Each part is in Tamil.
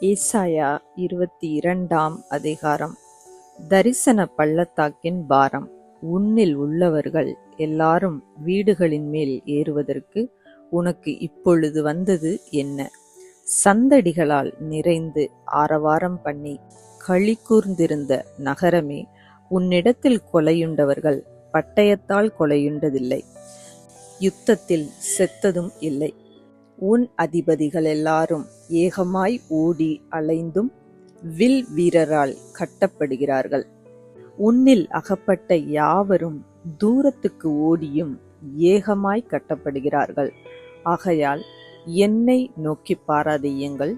ஏசாயா 22ஆம் அதிகாரம். தரிசன பள்ளத்தாக்கின் பாரம். உன்னில் உள்ளவர்கள் எல்லாரும் வீடுகளின் மேல் ஏறுவதற்கு உனக்கு இப்பொழுது வந்தது என்ன? சந்தடிகளால் நிறைந்து ஆரவாரம் பண்ணி களி கூர்ந்திருந்த நகரமே, உன்னிடத்தில் கொலையுண்டவர்கள் பட்டயத்தால் கொலையுண்டதில்லை, யுத்தத்தில் செத்ததும் இல்லை. உன் அதிபதிகள் எல்லாரும் ஏகமாய் ஓடி அலைந்தும் வில் வீரரால் கட்டப்படுகிறார்கள். உன்னில் அகப்பட்ட யாவரும் தூரத்துக்கு ஓடியும் ஏகமாய் கட்டப்படுகிறார்கள். ஆகையால் என்னை நோக்கி பாராதேயுங்கள்.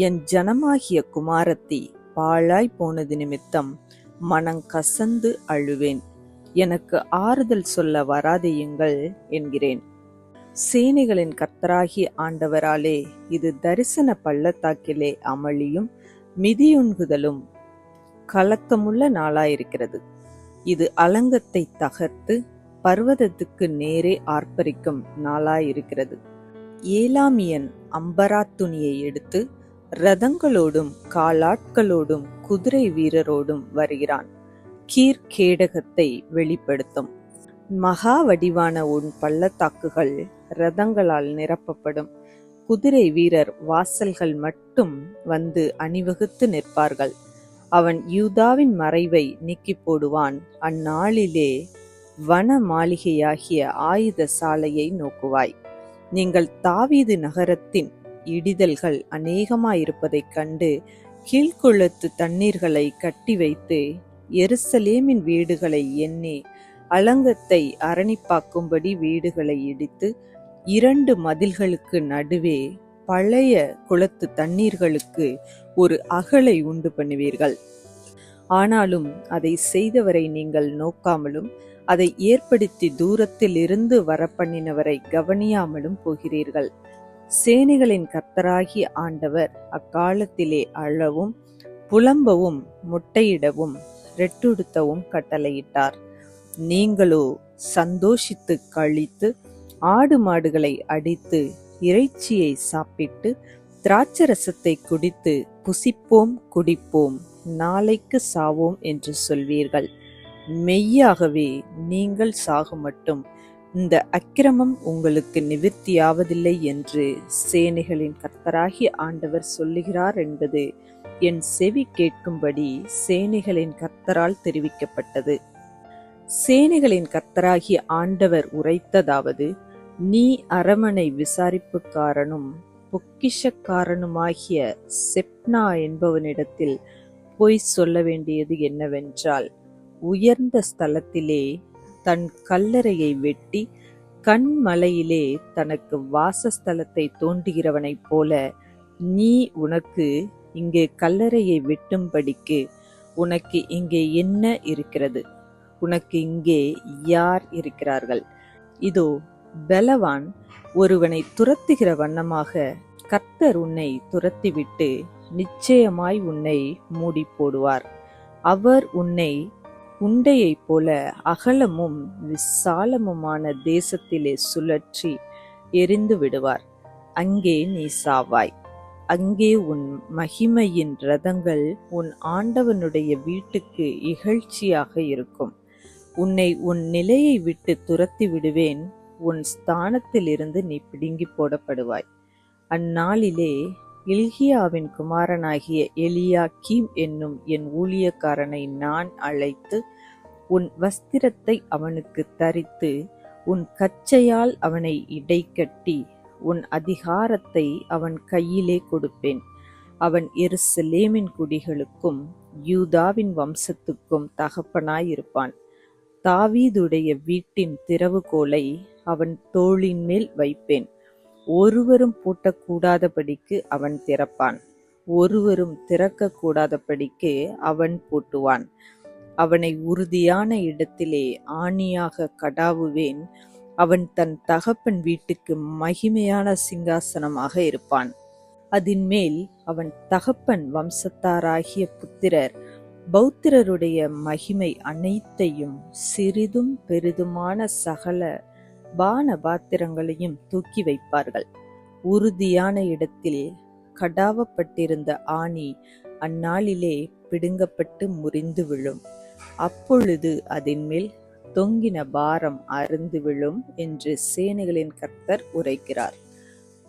என் ஜனமாகிய குமாரத்தி பாழாய் போனது நிமித்தம் மனங்கசந்து அழுவேன். எனக்கு ஆறுதல் சொல்ல வராதேயுங்கள் என்கிறேன். சேனைகளின் கர்த்தராகிய ஆண்டவராலே இது தரிசன பள்ளத்தாக்கிலே அமளியும் மிதியுண்குதலும் கலக்கமுள்ள நாளாயிருக்கிறது. இது அலங்கத்தை தகர்த்து பர்வதத்துக்கு நேரே ஆர்ப்பரிக்கும் நாளாயிருக்கிறது. ஏலாமியன் அம்பரா துணியை எடுத்து இரதங்களோடும் காலாட்களோடும் குதிரை வீரரோடும் வருகிறான். கீர்கேடகத்தை வெளிப்படுத்தும். மகா வடிவான உன் பள்ளத்தாக்குகள் இரதங்களால் நிரப்பப்படும். குதிரை வீரர் வாசல்கள் மட்டும் வந்து அணிவகுத்து நிற்பார்கள். அவன் யூதாவின் மறைவை நீக்கி போடுவான். அந்நாளிலே வன மாளிகையாகிய ஆயுத சாலையை நோக்குவாய். நீங்கள் தாவீது நகரத்தின் இடிதல்கள் அநேகமாயிருப்பதைக் கண்டு கீழ்குளத்து தண்ணீர்களை கட்டி வைத்து எருசலேமின் வீடுகளை எண்ணி அலங்கத்தை அரணிப்பாக்கும்படி வீடுகளை இடித்து 2 மதில்களுக்கு நடுவே பழைய குளத்து தண்ணீர்களுக்கு ஒரு அகலை உண்டு பண்ணுவீர்கள். ஆனாலும் அதை செய்தவரை நீங்கள் நோக்காமலும் அதை ஏற்படுத்தி தூரத்தில் இருந்து வரப்பண்ணினவரை கவனியாமலும் போகிறீர்கள். சேனைகளின் கர்த்தராகிய ஆண்டவர் அக்காலத்திலே அழவும் புலம்பவும் முட்டையிடவும் ரெட்டுடுத்தவும் கட்டளையிட்டார். நீங்களோ சந்தோஷித்து களித்து ஆடு மாடுகளை அடித்து இறைச்சியை சாப்பிட்டு திராட்சரசத்தை குடித்து புசிப்போம் குடிப்போம், நாளைக்கு சாவோம் என்று சொல்வீர்கள். மெய்யாகவே நீங்கள் சாகுமட்டும் இந்த அக்கிரமம் உங்களுக்கு நிவிர்த்தியாவதில்லை என்று சேனைகளின் கர்த்தராகிய ஆண்டவர் சொல்லுகிறார் என்பது என் செவி கேட்கும்படி சேனைகளின் கர்த்தரால் தெரிவிக்கப்பட்டது. சேனைகளின் கர்த்தராகிய ஆண்டவர் உரைத்ததாவது: நீ அரமனை விசாரிப்புக்காரனும் பொக்கிஷக்காரனுமாகிய செப்னா என்பவனிடத்தில் போய் சொல்ல வேண்டியது என்னவென்றால், உயர்ந்த ஸ்தலத்திலே தன் கல்லறையை வெட்டி கண்மலையிலே தனக்கு வாசஸ்தலத்தை தோண்டுகிறவனைப் போல நீ உனக்கு இங்கே கல்லறையை வெட்டும்படிக்கு உனக்கு இங்கே என்ன இருக்கிறது? உனக்கு இங்கே யார் இருக்கிறார்கள்? இதோ பலவான் ஒருவனை துரத்துகிற வண்ணமாக கர்த்தர் உன்னை துரத்திவிட்டு நிச்சயமாய் உன்னை மூடி போடுவார். அவர் உன்னை உண்டையைப் போல அகலமும் விசாலமுமான தேசத்திலே சுழற்றி எரிந்து விடுவார். அங்கே நீ சாவாய். அங்கே உன் மகிமையின் இரதங்கள் உன் ஆண்டவனுடைய வீட்டுக்கு இகழ்ச்சியாக இருக்கும். உன்னை உன் நிலையை விட்டு துரத்தி விடுவேன். உன் ஸ்தானத்திலிருந்து நீ பிடுங்கி போடப்படுவாய். அந்நாளிலே இல்கியாவின் குமாரனாகிய எலியாக்கீம் என்னும் என் ஊழியக்காரனை நான் அழைத்து உன் வஸ்திரத்தை அவனுக்கு தரித்து உன் கச்சையால் அவனை இடைக்கட்டி உன் அதிகாரத்தை அவன் கையிலே கொடுப்பேன். அவன் எருசலேமின் குடிகளுக்கும் யூதாவின் வம்சத்துக்கும் தகப்பனாயிருப்பான். தாவீதுடைய வீட்டின் திறவுகோலை அவன் தோளின் மேல் வைப்பேன். ஒருவரும் பூட்டக்கூடாதபடிக்கு அவன் திறப்பான், ஒருவரும் திறக்கக்கூடாதபடிக்கு அவன் பூட்டுவான். அவனை உறுதியான இடத்திலே ஆணியாக கடாவுவேன். அவன் தன் தகப்பன் வீட்டுக்கு மகிமையான சிங்காசனமாக இருப்பான். அதின் மேல் அவன் தகப்பன் வம்சத்தாராகிய புத்திரர் பௌத்திரருடைய மகிமை அனைத்தையும் சிறிதும் பெரிதுமான சகல பான பாத்திரங்களையும் தூக்கி வைப்பார்கள். உறுதியான இடத்தில் கடாவப்பட்டிருந்த ஆணி அந்நாளிலே பிடுங்கப்பட்டு முறிந்து விழும். அப்பொழுது அதன் மேல் தொங்கின பாரம் அறுந்து விழும் என்று சேனைகளின் கர்த்தர் உரைக்கிறார்.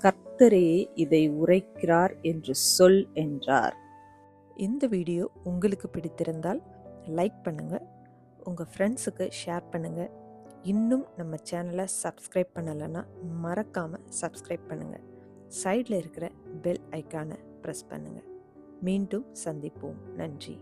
கர்த்தரே இதை உரைக்கிறார் என்று சொல் என்றார். இந்த வீடியோ உங்களுக்கு பிடித்திருந்தால் லைக் பண்ணுங்கள், உங்கள் ஃப்ரெண்ட்ஸுக்கு ஷேர் பண்ணுங்கள். இன்னும் நம்ம சேனலை சப்ஸ்கிரைப் பண்ணலைன்னா மறக்காமல் சப்ஸ்கிரைப் பண்ணுங்கள். சைடில் இருக்கிற பெல் ஐக்கானை ப்ரெஸ் பண்ணுங்கள். மீண்டும் சந்திப்போம். நன்றி.